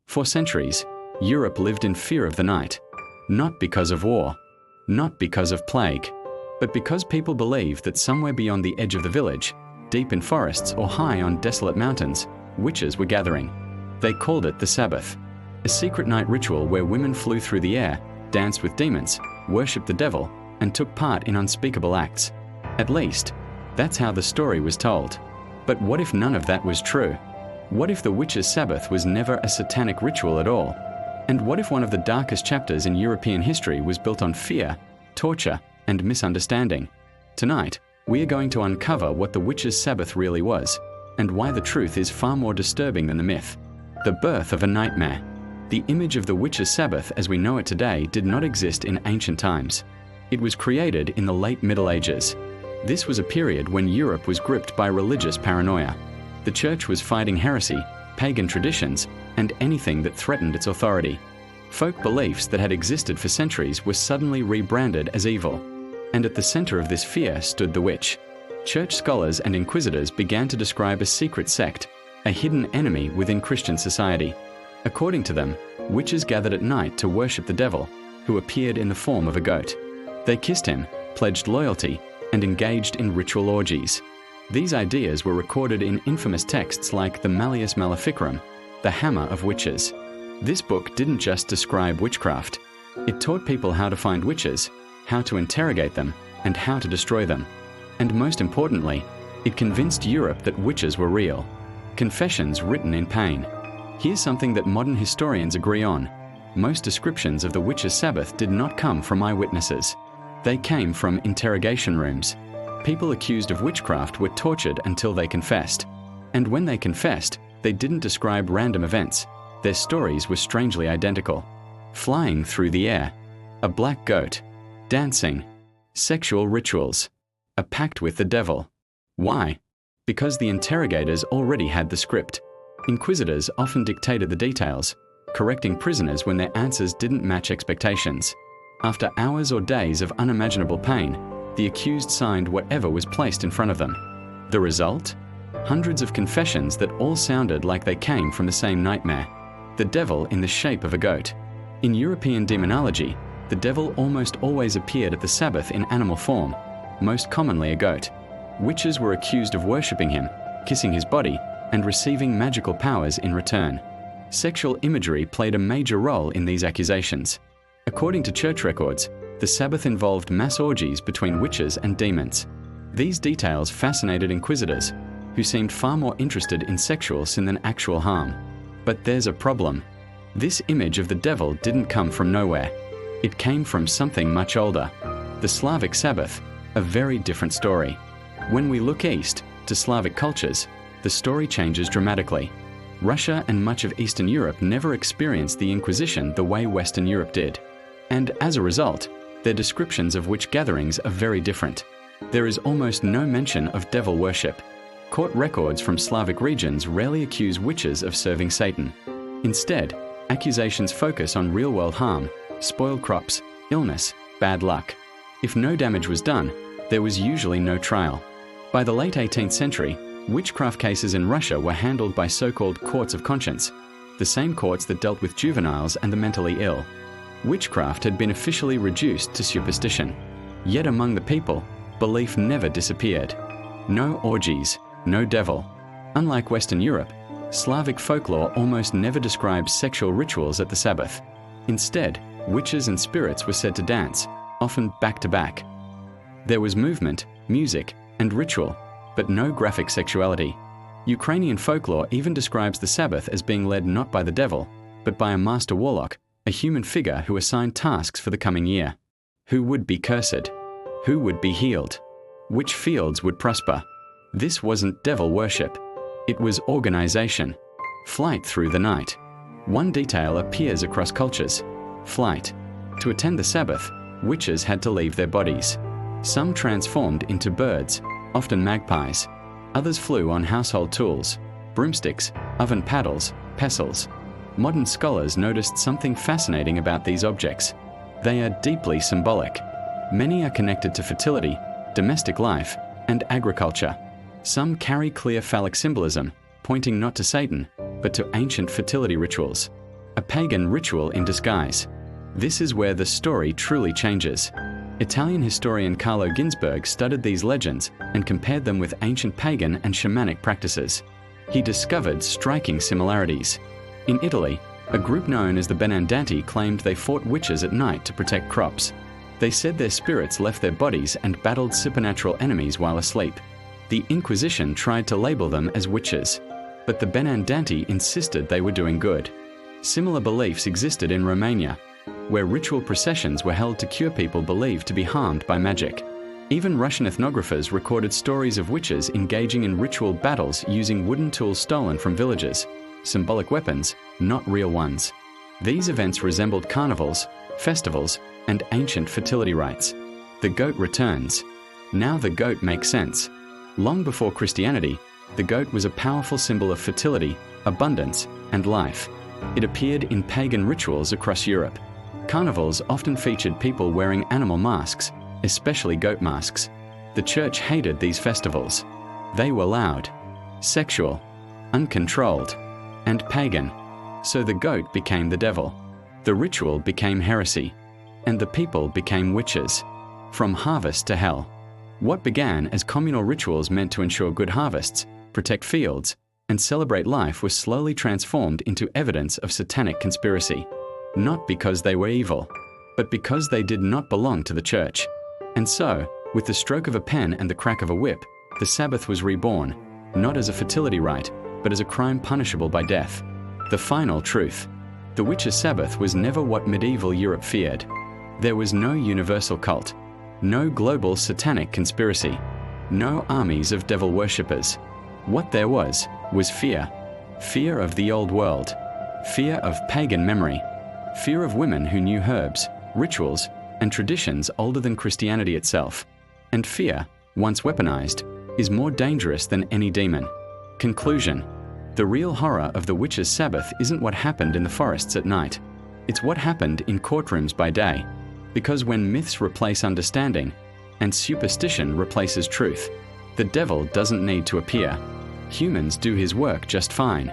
For centuries, Europe lived in fear of the night, not because of war, not because of plague, but because people believed that somewhere beyond the edge of the village, deep in forests or high on desolate mountains, witches were gathering. They called it the Sabbath, a secret night ritual where women flew through the air, danced with demons, worshipped the devil, and took part in unspeakable acts. At least, that's how the story was told. But what if none of that was true? What if the Witches Sabbath was never a satanic ritual at all? And what if one of the darkest chapters in European history was built on fear, torture, and misunderstanding? Tonight, we are going to uncover what the Witches Sabbath really was, and why the truth is far more disturbing than the myth. The birth of a nightmare. The image of the Witches Sabbath as we know it today did not exist in ancient times. It was created in the late Middle Ages. This was a period when Europe was gripped by religious paranoia. The church was fighting heresy, pagan traditions, and anything that threatened its authority. Folk beliefs that had existed for centuries were suddenly rebranded as evil. And at the center of this fear stood the witch. Church scholars and inquisitors began to describe a secret sect, a hidden enemy within Christian society. According to them, witches gathered at night to worship the devil, who appeared in the form of a goat. They kissed him, pledged loyalty, and engaged in ritual orgies. These ideas were recorded in infamous texts like the Malleus Maleficarum, the Hammer of Witches. This book didn't just describe witchcraft. It taught people how to find witches, how to interrogate them, and how to destroy them. And most importantly, it convinced Europe that witches were real. Confessions written in pain. Here's something that modern historians agree on. Most descriptions of the Witches' Sabbath did not come from eyewitnesses. They came from interrogation rooms. People accused of witchcraft were tortured until they confessed. And when they confessed, they didn't describe random events. Their stories were strangely identical. Flying through the air, a black goat, dancing, sexual rituals, a pact with the devil. Why? Because the interrogators already had the script. Inquisitors often dictated the details, correcting prisoners when their answers didn't match expectations. After hours or days of unimaginable pain, the accused signed whatever was placed in front of them. The result? Hundreds of confessions that all sounded like they came from the same nightmare. The devil in the shape of a goat. In European demonology, the devil almost always appeared at the Sabbath in animal form, most commonly a goat. Witches were accused of worshipping him, kissing his body, and receiving magical powers in return. Sexual imagery played a major role in these accusations. According to church records, the Sabbath involved mass orgies between witches and demons. These details fascinated inquisitors, who seemed far more interested in sexual sin than actual harm. But there's a problem. This image of the devil didn't come from nowhere. It came from something much older. The Slavic Sabbath, a very different story. When we look east, to Slavic cultures, the story changes dramatically. Russia and much of Eastern Europe never experienced the Inquisition the way Western Europe did. And as a result, their descriptions of witch gatherings are very different. There is almost no mention of devil worship. Court records from Slavic regions rarely accuse witches of serving Satan. Instead, accusations focus on real-world harm, spoiled crops, illness, bad luck. If no damage was done, there was usually no trial. By the late 18th century, witchcraft cases in Russia were handled by so-called courts of conscience, the same courts that dealt with juveniles and the mentally ill. Witchcraft had been officially reduced to superstition. Yet among the people, belief never disappeared. No orgies, no devil. Unlike Western Europe, Slavic folklore almost never describes sexual rituals at the Sabbath. Instead, witches and spirits were said to dance, often back to back. There was movement, music, and ritual, but no graphic sexuality. Ukrainian folklore even describes the Sabbath as being led not by the devil, but by a master warlock, a human figure who assigned tasks for the coming year. Who would be cursed? Who would be healed? Which fields would prosper? This wasn't devil worship. It was organization. Flight through the night. One detail appears across cultures. Flight. To attend the Sabbath, witches had to leave their bodies. Some transformed into birds, often magpies. Others flew on household tools, broomsticks, oven paddles, pestles. Modern scholars noticed something fascinating about these objects. They are deeply symbolic. Many are connected to fertility, domestic life, and agriculture. Some carry clear phallic symbolism, pointing not to Satan, but to ancient fertility rituals. a pagan ritual in disguise. This is where the story truly changes. Italian historian Carlo Ginzburg studied these legends and compared them with ancient pagan and shamanic practices. He discovered striking similarities. In Italy, a group known as the Benandanti claimed they fought witches at night to protect crops. They said their spirits left their bodies and battled supernatural enemies while asleep. The Inquisition tried to label them as witches, but the Benandanti insisted they were doing good. Similar beliefs existed in Romania, where ritual processions were held to cure people believed to be harmed by magic. Even Russian ethnographers recorded stories of witches engaging in ritual battles using wooden tools stolen from villages, symbolic weapons, not real ones. These events resembled carnivals, festivals, and ancient fertility rites. The goat returns. Now the goat makes sense. Long before Christianity, the goat was a powerful symbol of fertility, abundance, and life. It appeared in pagan rituals across Europe. Carnivals often featured people wearing animal masks, especially goat masks. The church hated these festivals. They were loud, sexual, uncontrolled, and pagan. So the goat became the devil. The ritual became heresy, and the people became witches. From harvest to hell. What began as communal rituals meant to ensure good harvests, protect fields, and celebrate life was slowly transformed into evidence of satanic conspiracy. Not because they were evil, but because they did not belong to the church. And so, with the stroke of a pen and the crack of a whip, the Sabbath was reborn, not as a fertility rite, but as a crime punishable by death. The final truth. The Witches' Sabbath was never what medieval Europe feared. There was no universal cult, no global satanic conspiracy, no armies of devil worshippers. What there was fear. Fear of the old world. Fear of pagan memory. Fear of women who knew herbs, rituals, and traditions older than Christianity itself. And fear, once weaponized, is more dangerous than any demon. Conclusion. The real horror of the Witches' Sabbath isn't what happened in the forests at night. It's what happened in courtrooms by day. Because when myths replace understanding, and superstition replaces truth, the devil doesn't need to appear. Humans do his work just fine.